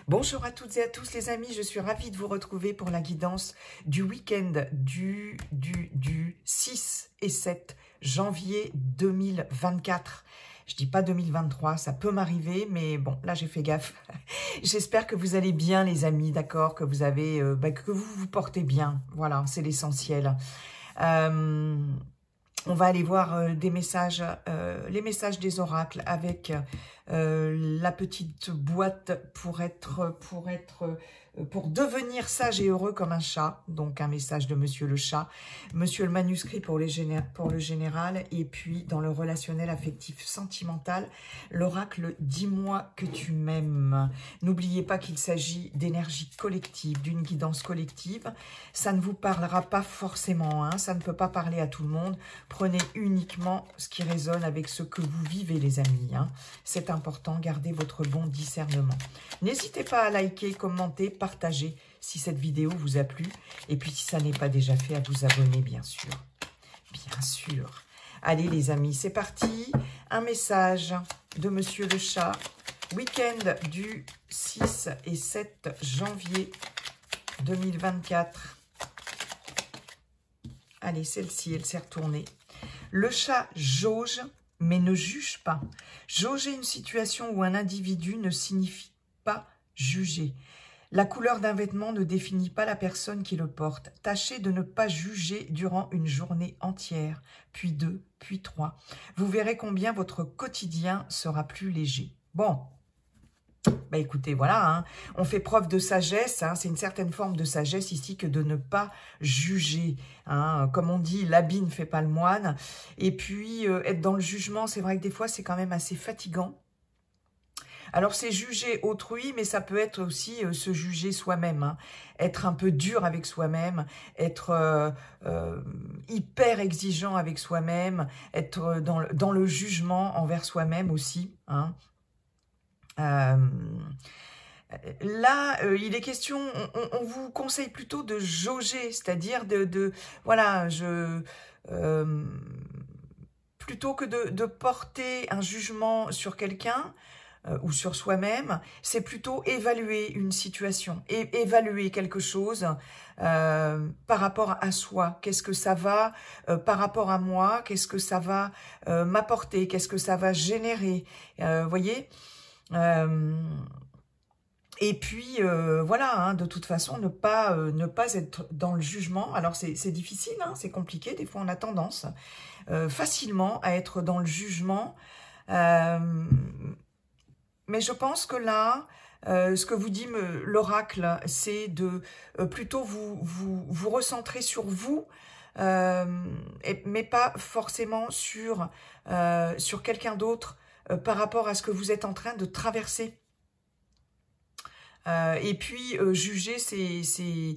Bonjour à toutes et à tous les amis, je suis ravie de vous retrouver pour la guidance du week-end du 6 et 7 janvier 2024. Je dis pas 2023, ça peut m'arriver, mais bon, là j'ai fait gaffe. J'espère que vous allez bien les amis, d'accord, que vous avez, que vous vous portez bien. Voilà, c'est l'essentiel. On va aller voir des messages, les messages des oracles avec la petite boîte pour devenir sage et heureux comme un chat. Donc un message de Monsieur le chat, Monsieur le manuscrit pour le général, et puis dans le relationnel affectif sentimental, l'oracle dis-moi que tu m'aimes. N'oubliez pas qu'il s'agit d'énergie collective, d'une guidance collective. Ça ne vous parlera pas forcément, hein, ça ne peut pas parler à tout le monde. Prenez uniquement ce qui résonne avec ce que vous vivez les amis, hein. C'est important, gardez votre bon discernement. N'hésitez pas à liker, commenter, partager si cette vidéo vous a plu. Et puis si ça n'est pas déjà fait, à vous abonner bien sûr. Bien sûr. Allez les amis, c'est parti. Un message de Monsieur le chat. Week-end du 6 et 7 janvier 2024. Allez, celle-ci, elle s'est retournée. Le chat jauge, mais ne juge pas. Jauger une situation ou un individu ne signifie pas juger. La couleur d'un vêtement ne définit pas la personne qui le porte. Tâchez de ne pas juger durant une journée entière, puis 2, puis 3. Vous verrez combien votre quotidien sera plus léger. Bon, bah écoutez, voilà, hein, on fait preuve de sagesse, hein, c'est une certaine forme de sagesse ici que de ne pas juger. Hein, comme on dit, l'habit ne fait pas le moine. Et puis, être dans le jugement, c'est vrai que des fois, c'est quand même assez fatigant. Alors, c'est juger autrui, mais ça peut être aussi se juger soi-même. Hein, être un peu dur avec soi-même, être hyper exigeant avec soi-même, être dans le jugement envers soi-même aussi, hein. Là, il est question, on vous conseille plutôt de jauger, c'est-à-dire voilà, plutôt que de porter un jugement sur quelqu'un ou sur soi-même, c'est plutôt évaluer une situation, et évaluer quelque chose par rapport à soi. Qu'est-ce que ça va par rapport à moi? Qu'est-ce que ça va m'apporter? Qu'est-ce que ça va générer? Voyez. Et puis, voilà, hein, de toute façon, ne pas être dans le jugement. Alors, c'est difficile, hein, c'est compliqué. Des fois, on a tendance facilement à être dans le jugement. Mais je pense que là, ce que vous dit l'oracle, c'est de plutôt vous recentrer sur vous, mais pas forcément sur quelqu'un d'autre, par rapport à ce que vous êtes en train de traverser. Et puis, juger, c'est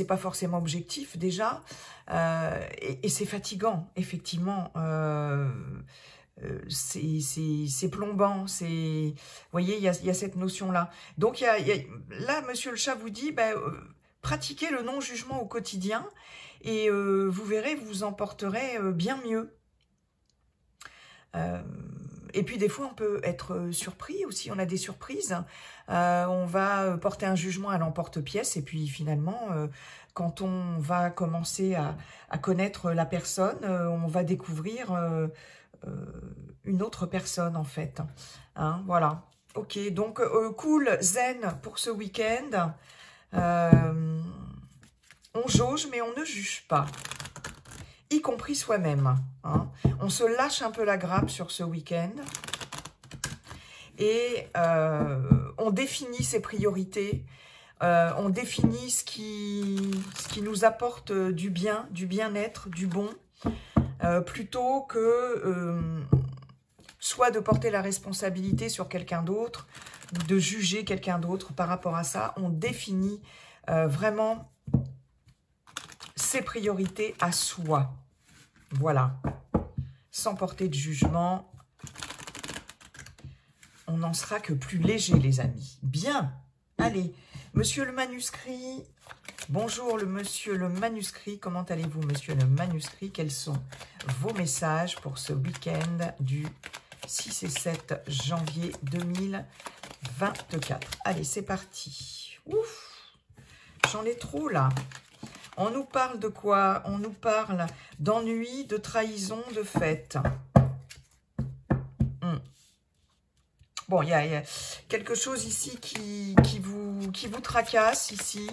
pas forcément objectif, déjà. Et c'est fatigant, effectivement. C'est plombant. Vous voyez, il y a cette notion-là. Donc, là, Monsieur le chat vous dit, pratiquez le non-jugement au quotidien. Et vous verrez, vous vous en porterez bien mieux. Et puis des fois on peut être surpris aussi, on a des surprises, on va porter un jugement à l'emporte-pièce et puis finalement quand on va commencer à connaître la personne, on va découvrir une autre personne en fait, hein, voilà. Ok, donc cool, zen pour ce week-end, on jauge mais on ne juge pas, y compris soi-même. Hein. On se lâche un peu la grappe sur ce week-end et on définit ses priorités, on définit ce qui nous apporte du bien-être, du bon, plutôt que soit de porter la responsabilité sur quelqu'un d'autre, ou de juger quelqu'un d'autre par rapport à ça. On définit vraiment ses priorités à soi. Voilà, sans porter de jugement, on n'en sera que plus léger, les amis. Bien, allez, Monsieur le manuscrit, bonjour Monsieur le manuscrit, comment allez-vous Monsieur le manuscrit? Quels sont vos messages pour ce week-end du 6 et 7 janvier 2024? 2024. Allez, c'est parti. Ouf, j'en ai trop là. On nous parle de quoi? On nous parle d'ennui, de trahison, de fête. Bon, il y a quelque chose ici qui vous tracasse ici.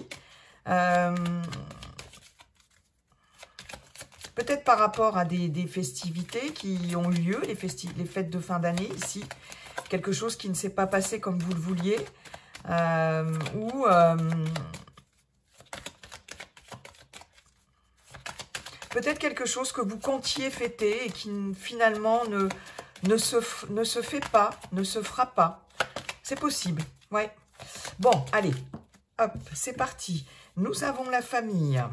Peut-être par rapport à des festivités qui ont eu lieu, les fêtes de fin d'année ici. Quelque chose qui ne s'est pas passé comme vous le vouliez. Ou peut-être quelque chose que vous comptiez fêter et qui finalement ne se fait pas, ne se fera pas. C'est possible, ouais. Bon, allez, hop, c'est parti. Nous avons la famille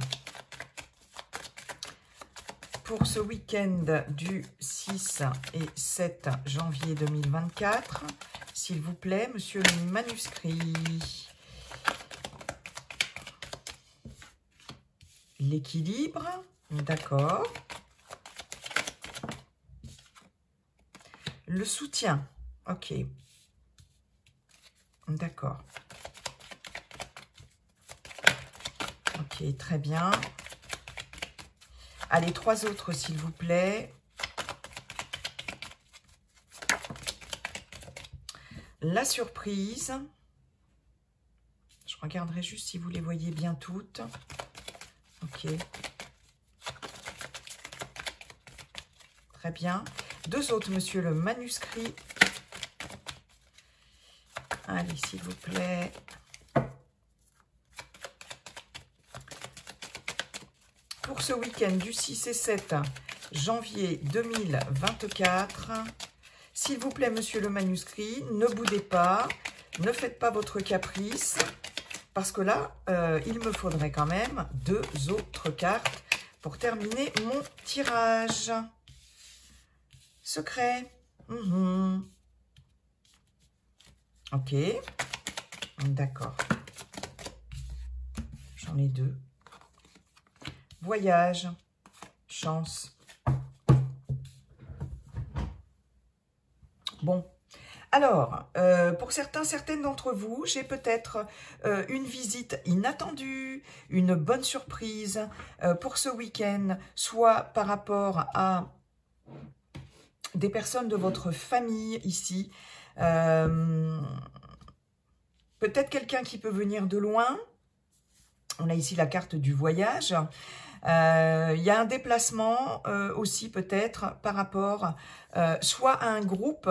pour ce week-end du 6 et 7 janvier 2024. S'il vous plaît, monsieur le manuscrit. L'équilibre, d'accord. Le soutien, ok. D'accord. Ok, très bien. Allez, 3 autres, s'il vous plaît. La surprise. Je regarderai juste si vous les voyez bien toutes. Ok. Très bien. 2 autres, monsieur le manuscrit. Allez, s'il vous plaît. Pour ce week-end du 6 et 7 janvier 2024, s'il vous plaît, monsieur le manuscrit, ne boudez pas, ne faites pas votre caprice, parce que là, il me faudrait quand même 2 autres cartes pour terminer mon tirage. Secret. Ok. D'accord. J'en ai 2. Voyage. Chance. Bon. Alors, pour certaines d'entre vous, j'ai peut-être une visite inattendue, une bonne surprise pour ce week-end, soit par rapport à des personnes de votre famille ici. Peut-être quelqu'un qui peut venir de loin. On a ici la carte du voyage. Il y a un déplacement aussi peut-être par rapport soit à un groupe,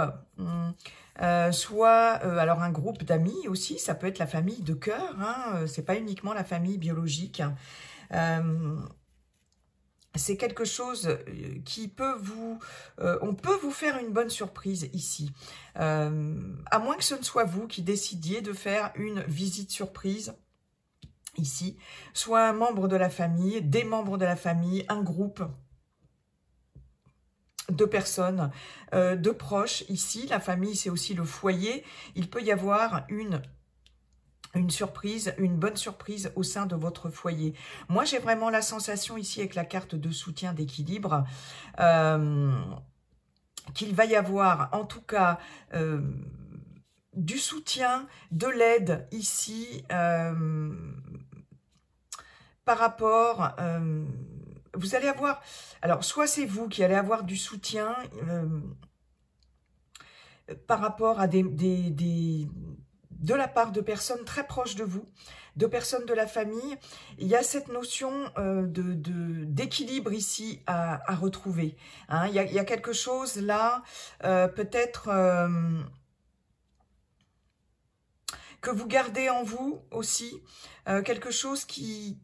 soit alors un groupe d'amis aussi. Ça peut être la famille de cœur, hein, c'est pas uniquement la famille biologique. C'est quelque chose qui peut vous... on peut vous faire une bonne surprise ici. À moins que ce ne soit vous qui décidiez de faire une visite surprise ici. Soit un membre de la famille, des membres de la famille, un groupe de personnes, de proches ici. La famille, c'est aussi le foyer. Il peut y avoir une surprise, une bonne surprise au sein de votre foyer. Moi, j'ai vraiment la sensation ici avec la carte de soutien d'équilibre qu'il va y avoir en tout cas du soutien, de l'aide ici par rapport... vous allez avoir... Alors, soit c'est vous qui allez avoir du soutien par rapport à de la part de personnes très proches de vous, de personnes de la famille. Il y a cette notion d'équilibre ici à retrouver. Hein. Il y a quelque chose là, peut-être que vous gardez en vous aussi, quelque chose qui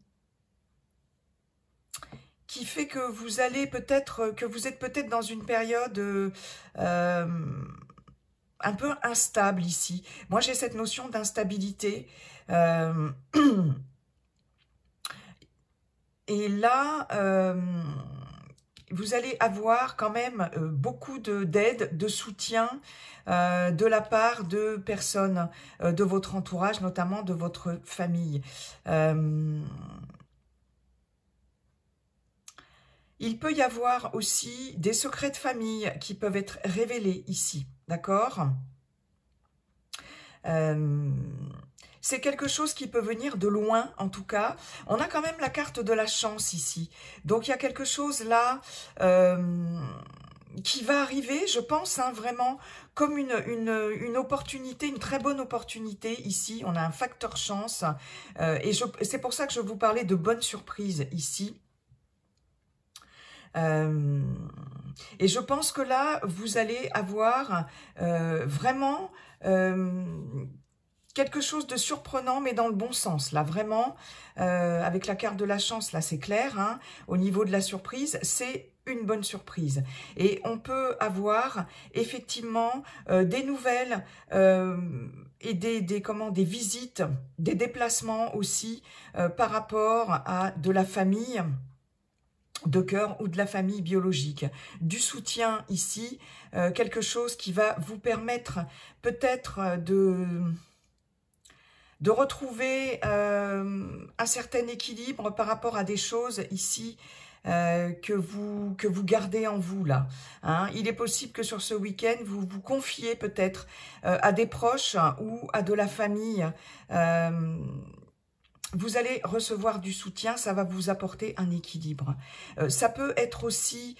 fait que vous allez peut-être, que vous êtes peut-être dans une période un peu instable ici. Moi, j'ai cette notion d'instabilité. Et là, vous allez avoir quand même beaucoup d'aide, de soutien de la part de personnes de votre entourage, notamment de votre famille. Il peut y avoir aussi des secrets de famille qui peuvent être révélés ici, d'accord ? C'est quelque chose qui peut venir de loin, en tout cas. On a quand même la carte de la chance ici. Donc, il y a quelque chose là qui va arriver, je pense, hein, vraiment, comme une opportunité, une très bonne opportunité ici. On a un facteur chance. Et c'est pour ça que je vous parlais de bonnes surprises ici. Et je pense que là, vous allez avoir vraiment quelque chose de surprenant, mais dans le bon sens. Là, vraiment, avec la carte de la chance, là, c'est clair. Hein, au niveau de la surprise, c'est une bonne surprise. Et on peut avoir effectivement des nouvelles et des visites, des déplacements aussi par rapport à de la famille de cœur ou de la famille biologique. Du soutien ici, quelque chose qui va vous permettre peut-être de retrouver un certain équilibre par rapport à des choses ici que vous gardez en vous là. Hein. Il est possible que sur ce week-end, vous vous confiez peut-être à des proches ou à de la famille. Vous allez recevoir du soutien, ça va vous apporter un équilibre. Ça peut être aussi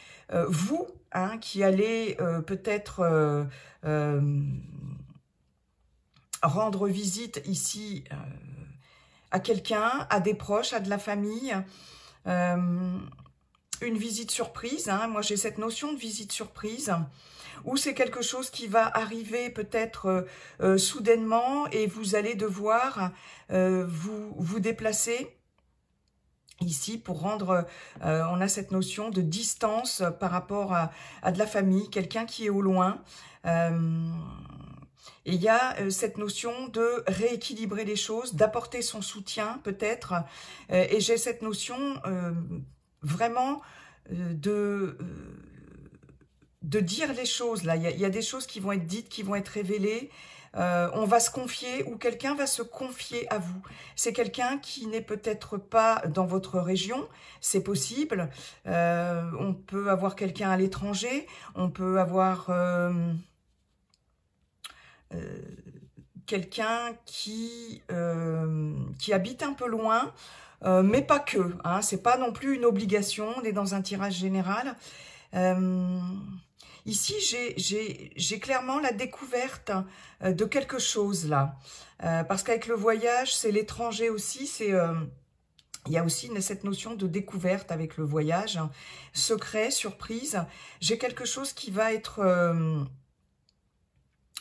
vous hein, qui allez peut-être rendre visite ici à quelqu'un, à des proches, à de la famille. Une visite surprise, hein. Moi j'ai cette notion de visite surprise, où c'est quelque chose qui va arriver peut-être soudainement et vous allez devoir vous déplacer ici pour rendre, on a cette notion de distance par rapport à de la famille, quelqu'un qui est au loin. Et il y a cette notion de rééquilibrer les choses, d'apporter son soutien peut-être. Et j'ai cette notion vraiment de dire les choses. Là, il y a des choses qui vont être dites, qui vont être révélées. On va se confier ou quelqu'un va se confier à vous. C'est quelqu'un qui n'est peut-être pas dans votre région, c'est possible. On peut avoir quelqu'un à l'étranger, on peut avoir quelqu'un qui habite un peu loin, mais pas que. Hein, c'est pas non plus une obligation, on est dans un tirage général. Ici, j'ai clairement la découverte de quelque chose là. Parce qu'avec le voyage, c'est l'étranger aussi, il y a aussi cette notion de découverte avec le voyage, hein, secret, surprise. J'ai quelque chose qui va être,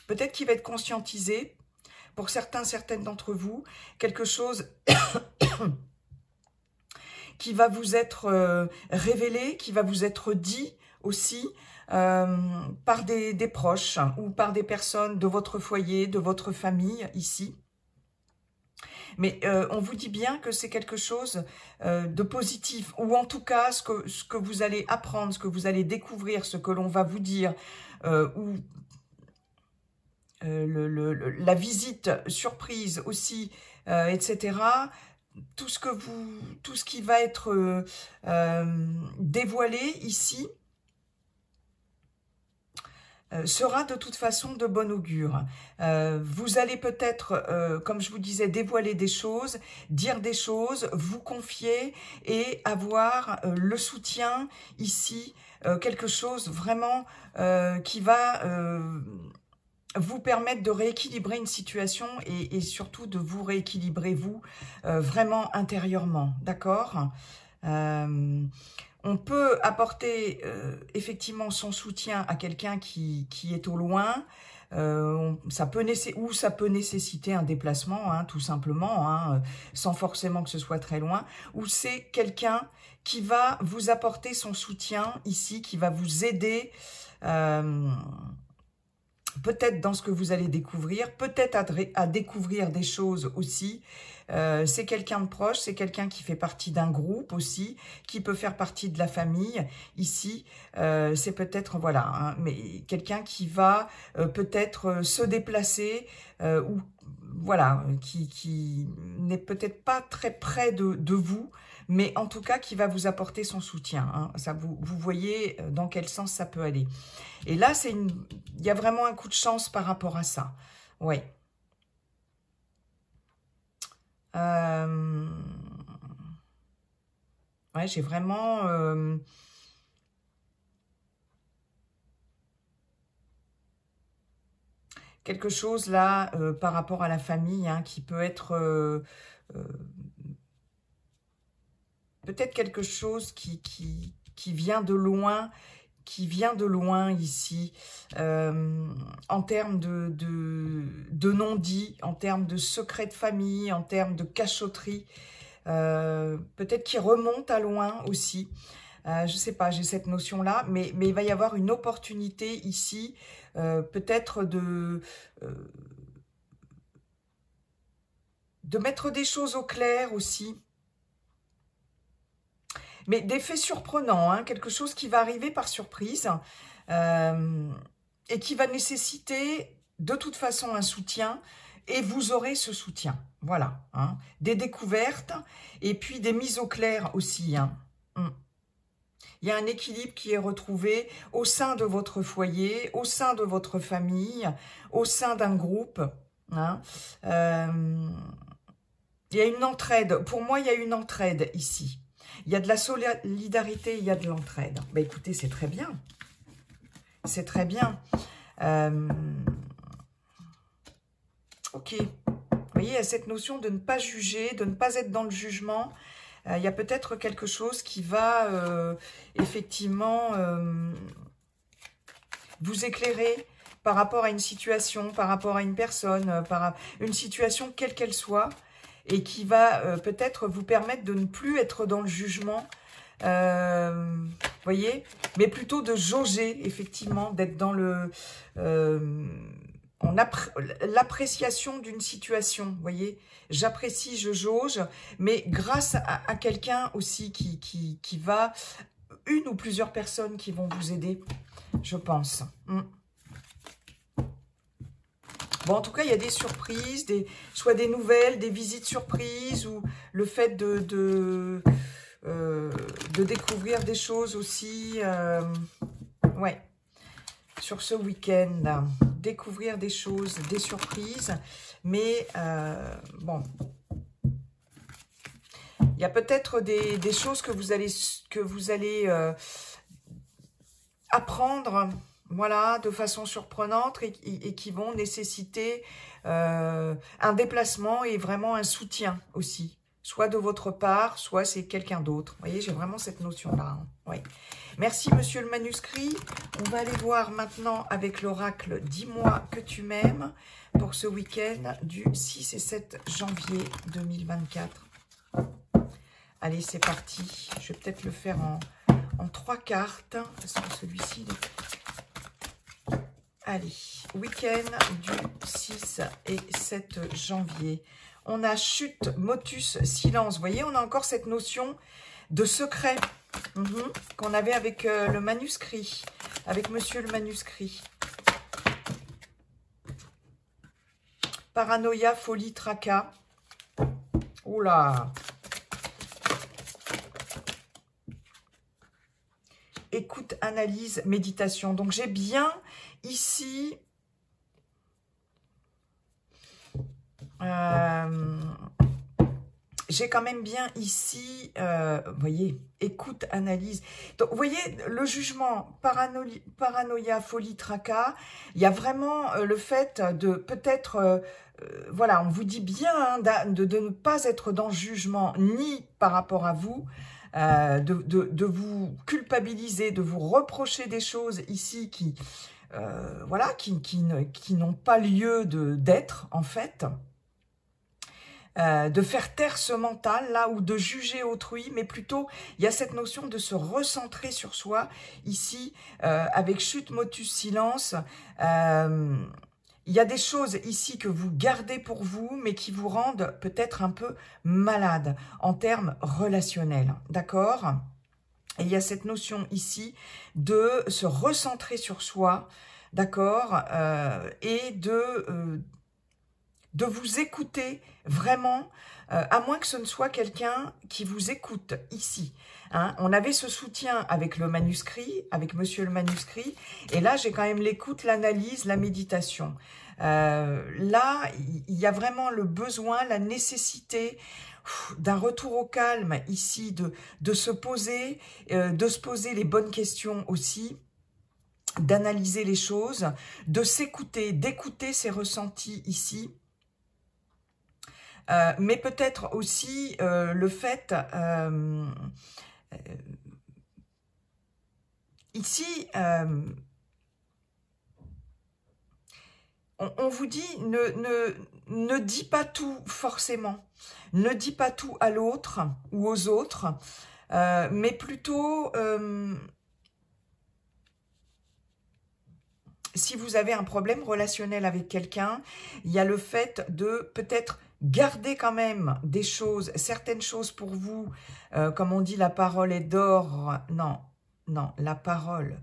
peut-être qui va être conscientisé pour certaines d'entre vous, quelque chose qui va vous être révélé, qui va vous être dit aussi par des proches ou par des personnes de votre foyer, de votre famille ici. Mais on vous dit bien que c'est quelque chose de positif, ou en tout cas ce que vous allez apprendre, ce que vous allez découvrir, ce que l'on va vous dire, ou la visite surprise aussi, etc. Tout ce qui va être dévoilé ici sera de toute façon de bon augure. Vous allez peut-être, comme je vous disais, dévoiler des choses, dire des choses, vous confier et avoir le soutien ici, quelque chose vraiment qui va vous permettre de rééquilibrer une situation et surtout de vous rééquilibrer vous vraiment intérieurement, d'accord ? On peut apporter effectivement son soutien à quelqu'un qui est au loin, ça peut nécessiter un déplacement, hein, tout simplement, hein, sans forcément que ce soit très loin, ou c'est quelqu'un qui va vous apporter son soutien ici, qui va vous aider peut-être dans ce que vous allez découvrir, peut-être à découvrir des choses aussi. C'est quelqu'un de proche, c'est quelqu'un qui fait partie d'un groupe aussi, qui peut faire partie de la famille. Ici, c'est peut-être, voilà, hein, mais quelqu'un qui va peut-être se déplacer ou voilà, qui n'est peut-être pas très près de vous, mais en tout cas qui va vous apporter son soutien. Hein. Ça, vous voyez dans quel sens ça peut aller. Et là, il y a vraiment un coup de chance par rapport à ça. Ouais. Ouais, j'ai vraiment... quelque chose là, par rapport à la famille, hein, qui peut être... peut-être quelque chose qui vient de loin, ici, en termes de non-dit, en termes de secret de famille, en termes de cachotterie, peut-être qui remonte à loin aussi. Je ne sais pas, j'ai cette notion-là, mais il va y avoir une opportunité ici, peut-être de mettre des choses au clair aussi. Mais des faits surprenants, hein, quelque chose qui va arriver par surprise et qui va nécessiter de toute façon un soutien, et vous aurez ce soutien. Voilà, hein, des découvertes et puis des mises au clair aussi. Hein. Il y a un équilibre qui est retrouvé au sein de votre foyer, au sein de votre famille, au sein d'un groupe. Hein. Il y a une entraide. Pour moi, il y a une entraide ici. Il y a de la solidarité, il y a de l'entraide. Ben, écoutez, c'est très bien. C'est très bien. Ok. Vous voyez, il y a cette notion de ne pas juger, de ne pas être dans le jugement. Il y a peut-être quelque chose qui va effectivement vous éclairer par rapport à une situation, par rapport à une personne, par une situation quelle qu'elle soit, et qui va peut-être vous permettre de ne plus être dans le jugement, voyez, mais plutôt de jauger, effectivement, d'être dans le l'appréciation d'une situation, voyez. J'apprécie, je jauge, mais grâce à quelqu'un aussi qui va, une ou plusieurs personnes qui vont vous aider, je pense. Bon, en tout cas, il y a des surprises, soit des nouvelles, des visites surprises, ou le fait de découvrir des choses aussi. Ouais, sur ce week-end, découvrir des choses, des surprises. Mais bon, il y a peut-être des choses que vous allez apprendre. Voilà, de façon surprenante et qui vont nécessiter un déplacement et vraiment un soutien aussi. Soit de votre part, soit c'est quelqu'un d'autre. Vous voyez, j'ai vraiment cette notion-là. Hein. Oui. Merci, monsieur le manuscrit. On va aller voir maintenant avec l'oracle « Dis-moi que tu m'aimes » pour ce week-end du 6 et 7 janvier 2024. Allez, c'est parti. Je vais peut-être le faire en 3 cartes, parce que celui-ci... Allez, week-end du 6 et 7 janvier. On a chute, motus, silence. Vous voyez, on a encore cette notion de secret qu'on avait avec le manuscrit, avec monsieur le manuscrit. Paranoïa, folie, tracas. Oula. Écoute, analyse, méditation. Donc, j'ai bien ici... j'ai quand même bien ici, vous voyez, écoute, analyse. Donc, vous voyez, le jugement, paranoïa, folie, tracas, il y a vraiment le fait de peut-être, voilà, on vous dit bien hein, de ne pas être dans le jugement, ni par rapport à vous, de vous culpabiliser, de vous reprocher des choses ici qui, voilà, qui n'ont pas lieu d'être, en fait. De faire taire ce mental, là, ou de juger autrui, mais plutôt, il y a cette notion de se recentrer sur soi, ici, avec chute, motus, silence. Il y a des choses ici que vous gardez pour vous, mais qui vous rendent peut-être un peu malade en termes relationnels, d'accord ? Et il y a cette notion ici de se recentrer sur soi, d'accord ? Et de vous écouter vraiment, à moins que ce ne soit quelqu'un qui vous écoute ici. Hein. On avait ce soutien avec le manuscrit, avec monsieur le manuscrit, et là j'ai quand même l'écoute, l'analyse, la méditation. Là, il y a vraiment le besoin, la nécessité, d'un retour au calme ici, de se poser les bonnes questions aussi, d'analyser les choses, de s'écouter, d'écouter ses ressentis ici. Mais peut-être aussi le fait, ici, on vous dit, ne dis pas tout forcément, ne dis pas tout à l'autre ou aux autres, mais plutôt, si vous avez un problème relationnel avec quelqu'un, il y a le fait de peut-être garder quand même des choses, certaines choses pour vous, comme on dit, la parole est d'or, non, la parole,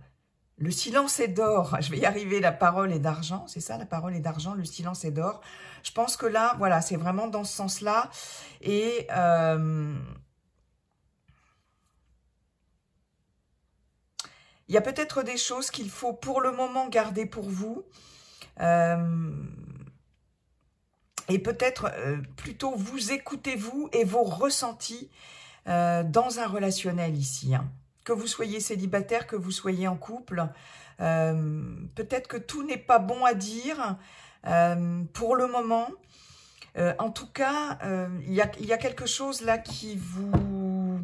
le silence est d'or, je vais y arriver, la parole est d'argent, c'est ça, la parole est d'argent, le silence est d'or. Je pense que là, voilà, c'est vraiment dans ce sens-là, et il y a peut-être des choses qu'il faut pour le moment garder pour vous, et peut-être plutôt vous écoutez vous et vos ressentis dans un relationnel ici. Hein. Que vous soyez célibataire, que vous soyez en couple, peut-être que tout n'est pas bon à dire pour le moment. En tout cas, il y a quelque chose là qui vous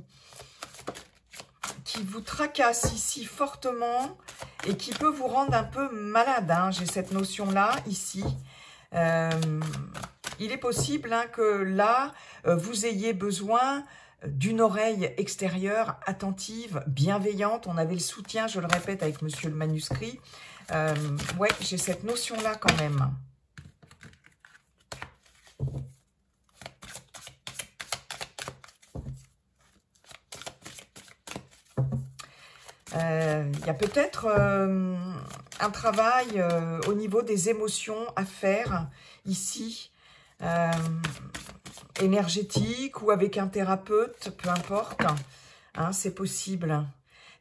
tracasse ici fortement et qui peut vous rendre un peu malade. Hein. J'ai cette notion-là ici. Il est possible hein, que là, vous ayez besoin d'une oreille extérieure, attentive, bienveillante. On avait le soutien, je le répète, avec Monsieur le Manuscrit. Ouais, j'ai cette notion-là quand même. Il y a peut-être un travail au niveau des émotions à faire ici, énergétique ou avec un thérapeute, peu importe, hein, c'est possible.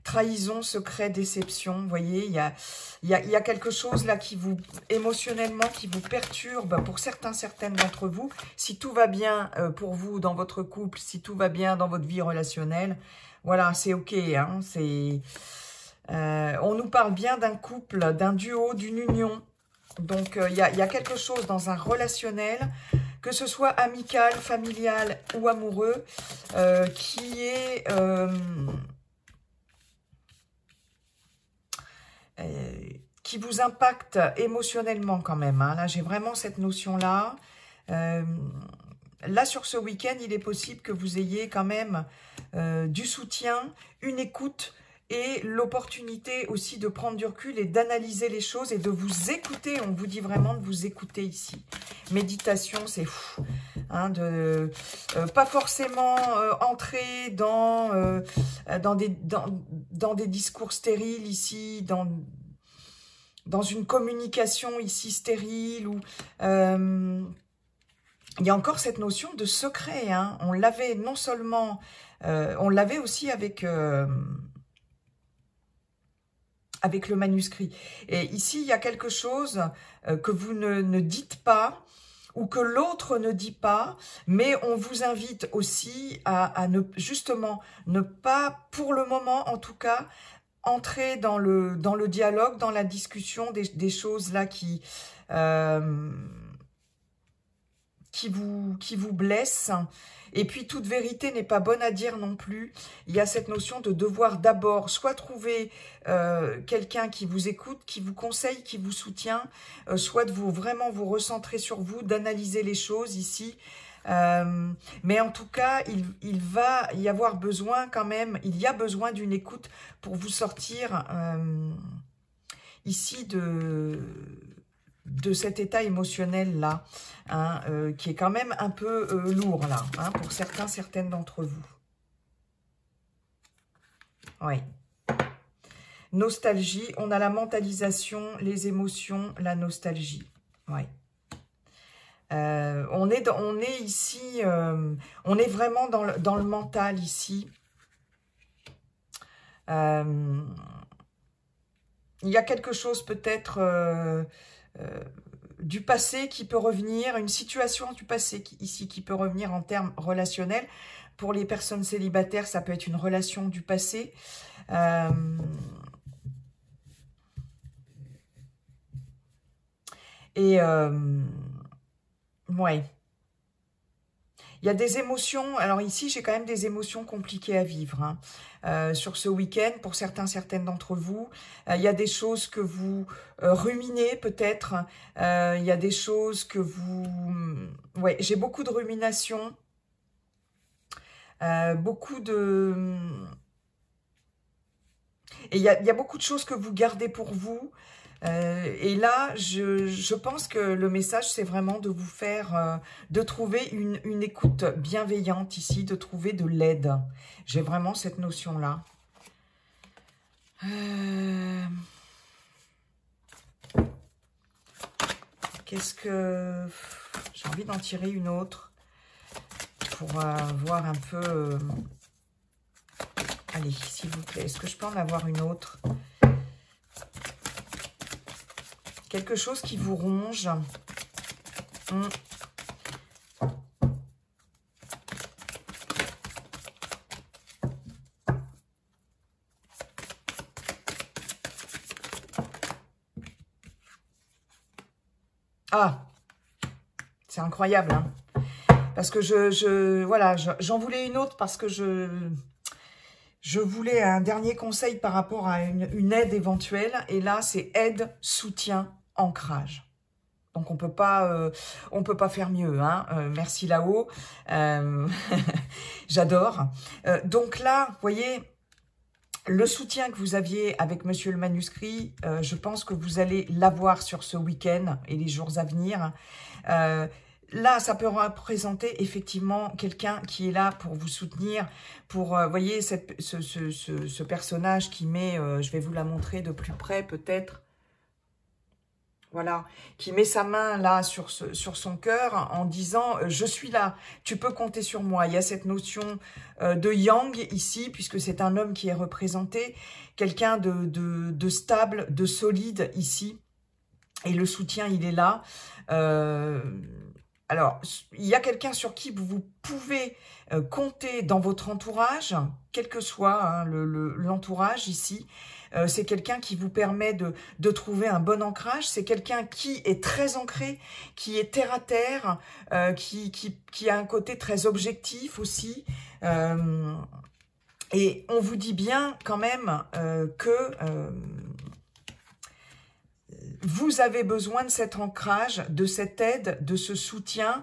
Trahison, secret, déception, vous voyez, il y a quelque chose là qui vous, émotionnellement, qui vous perturbe pour certaines d'entre vous. Si tout va bien pour vous dans votre couple, si tout va bien dans votre vie relationnelle, voilà, c'est ok, hein, on nous parle bien d'un couple, d'un duo, d'une union. Donc, il y a quelque chose dans un relationnel, que ce soit amical, familial ou amoureux, qui est... qui vous impacte émotionnellement quand même. Hein. Là, j'ai vraiment cette notion-là. Là, sur ce week-end, il est possible que vous ayez quand même du soutien, une écoute et l'opportunité aussi de prendre du recul et d'analyser les choses et de vous écouter. On vous dit vraiment de vous écouter ici. Méditation, c'est fou. Hein, pas forcément entrer dans des discours stériles ici, dans une communication ici stérile ou... il y a encore cette notion de secret. Hein. On l'avait non seulement... on l'avait aussi avec le manuscrit. Et ici, il y a quelque chose que vous ne dites pas ou que l'autre ne dit pas, mais on vous invite aussi à justement ne pas, pour le moment en tout cas, entrer dans le dialogue, dans la discussion des choses là qui vous blessent. Et puis, toute vérité n'est pas bonne à dire non plus. Il y a cette notion de devoir d'abord soit trouver quelqu'un qui vous écoute, qui vous conseille, qui vous soutient, soit de vraiment vous recentrer sur vous, d'analyser les choses ici. Mais en tout cas, il va y avoir besoin quand même, il y a besoin d'une écoute pour vous sortir ici de cet état émotionnel-là, hein, qui est quand même un peu lourd, là, hein, pour certaines d'entre vous. Oui. Nostalgie, on a la mentalisation, les émotions, la nostalgie. Oui. On est ici, on est vraiment dans le mental ici. Il y a quelque chose peut-être... du passé qui peut revenir, une situation du passé ici qui peut revenir en termes relationnels. Pour les personnes célibataires, ça peut être une relation du passé. Ouais. Il y a des émotions, alors ici j'ai quand même des émotions compliquées à vivre hein. Sur ce week-end, pour certaines d'entre vous. Il y a des choses que vous ruminez peut-être, il y a des choses que vous... Ouais, j'ai beaucoup de rumination, beaucoup de... Et il y a beaucoup de choses que vous gardez pour vous. Et là, je pense que le message, c'est vraiment de vous faire, de trouver une écoute bienveillante ici, de trouver de l'aide. J'ai vraiment cette notion-là. Qu'est-ce que... J'ai envie d'en tirer une autre pour voir un peu... Allez, s'il vous plaît, est-ce que je peux en avoir une autre ? Quelque chose qui vous ronge. Ah, c'est incroyable, hein. Parce que voilà, j'en voulais une autre parce que je voulais un dernier conseil par rapport à une aide éventuelle. Et là, c'est aide, soutien, ancrage. Donc, on peut pas faire mieux. Hein. Merci là-haut. J'adore. Donc là, vous voyez, le soutien que vous aviez avec Monsieur le Manuscrit, je pense que vous allez l'avoir sur ce week-end et les jours à venir. Là, ça peut représenter effectivement quelqu'un qui est là pour vous soutenir, pour, voyez, ce personnage qui met, je vais vous la montrer de plus près peut-être, voilà, qui met sa main là sur son cœur en disant « Je suis là, tu peux compter sur moi ». Il y a cette notion de yang ici, puisque c'est un homme qui est représenté, quelqu'un de stable, de solide ici, et le soutien, il est là. Alors, il y a quelqu'un sur qui vous pouvez compter dans votre entourage, quel que soit hein, l'entourage ici. C'est quelqu'un qui vous permet de trouver un bon ancrage. C'est quelqu'un qui est très ancré, qui est terre à terre, qui a un côté très objectif aussi. Et on vous dit bien quand même que... vous avez besoin de cet ancrage, de cette aide, de ce soutien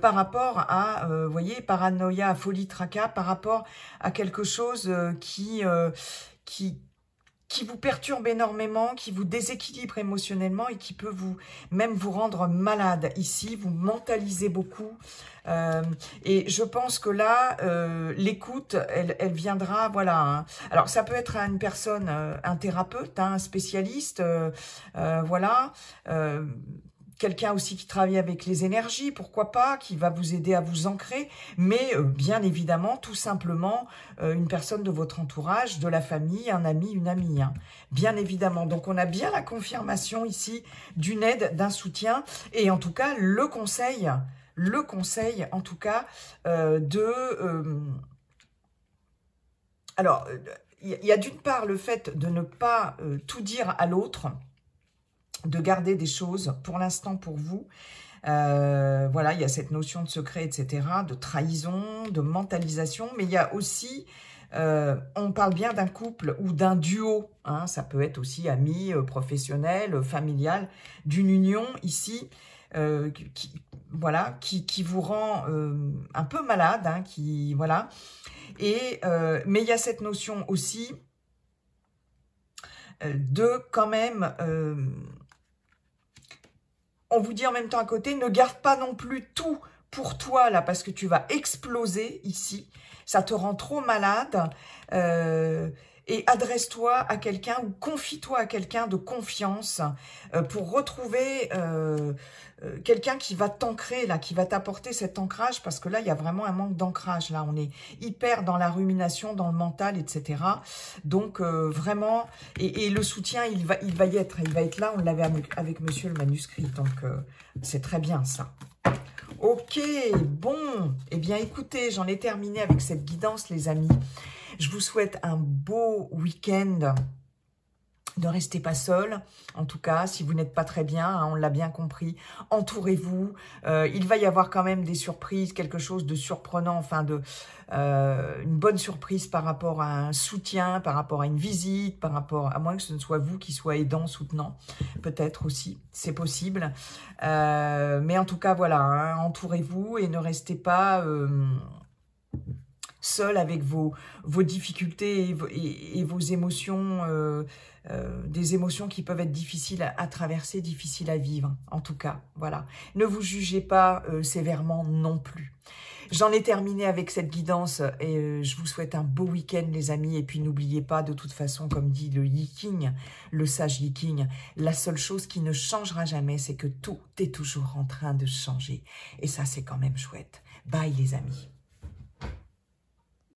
par rapport à, vous voyez, paranoïa, folie, tracas, par rapport à quelque chose qui vous perturbe énormément, qui vous déséquilibre émotionnellement et qui peut même vous rendre malade. Ici, vous mentalisez beaucoup. Et je pense que là, l'écoute, elle viendra, voilà. Hein. Alors, ça peut être une personne, un thérapeute, hein, un spécialiste, voilà. Quelqu'un aussi qui travaille avec les énergies, pourquoi pas, qui va vous aider à vous ancrer, mais bien évidemment, tout simplement, une personne de votre entourage, de la famille, un ami, une amie, hein, bien évidemment. Donc, on a bien la confirmation ici d'une aide, d'un soutien, et en tout cas, le conseil en tout cas, alors, il y a d'une part le fait de ne pas tout dire à l'autre, de garder des choses pour l'instant pour vous. Voilà, il y a cette notion de secret, etc., de trahison, de mentalisation, mais il y a aussi, on parle bien d'un couple ou d'un duo, hein, ça peut être aussi ami, professionnel, familial, d'une union ici, qui vous rend un peu malade, hein, voilà. Et, mais il y a cette notion aussi de quand même... on vous dit en même temps à côté, ne garde pas non plus tout pour toi, là, parce que tu vas exploser ici. Ça te rend trop malade. et adresse-toi à quelqu'un ou confie-toi à quelqu'un de confiance pour retrouver quelqu'un qui va t'ancrer, là, qui va t'apporter cet ancrage, parce que là, il y a vraiment un manque d'ancrage. Là, on est hyper dans la rumination, dans le mental, etc. Donc, vraiment, et le soutien, il va y être. Il va être là, on l'avait avec monsieur le manuscrit. Donc, c'est très bien, ça. Ok, bon. Eh bien, écoutez, j'en ai terminé avec cette guidance, les amis. Je vous souhaite un beau week-end. Ne restez pas seul, en tout cas, si vous n'êtes pas très bien, hein, on l'a bien compris, entourez-vous. Il va y avoir quand même des surprises, quelque chose de surprenant, enfin une bonne surprise par rapport à un soutien, par rapport à une visite, par rapport à moins que ce ne soit vous qui soyez aidant, soutenant, peut-être aussi, c'est possible. Mais en tout cas, voilà, hein, entourez-vous et ne restez pas seul avec vos difficultés et vos émotions, des émotions qui peuvent être difficiles à traverser, difficiles à vivre, en tout cas, voilà. Ne vous jugez pas sévèrement non plus. J'en ai terminé avec cette guidance et je vous souhaite un beau week-end, les amis. Et puis, n'oubliez pas, de toute façon, comme dit le Yiking, le sage Yiking, la seule chose qui ne changera jamais, c'est que tout est toujours en train de changer. Et ça, c'est quand même chouette. Bye, les amis.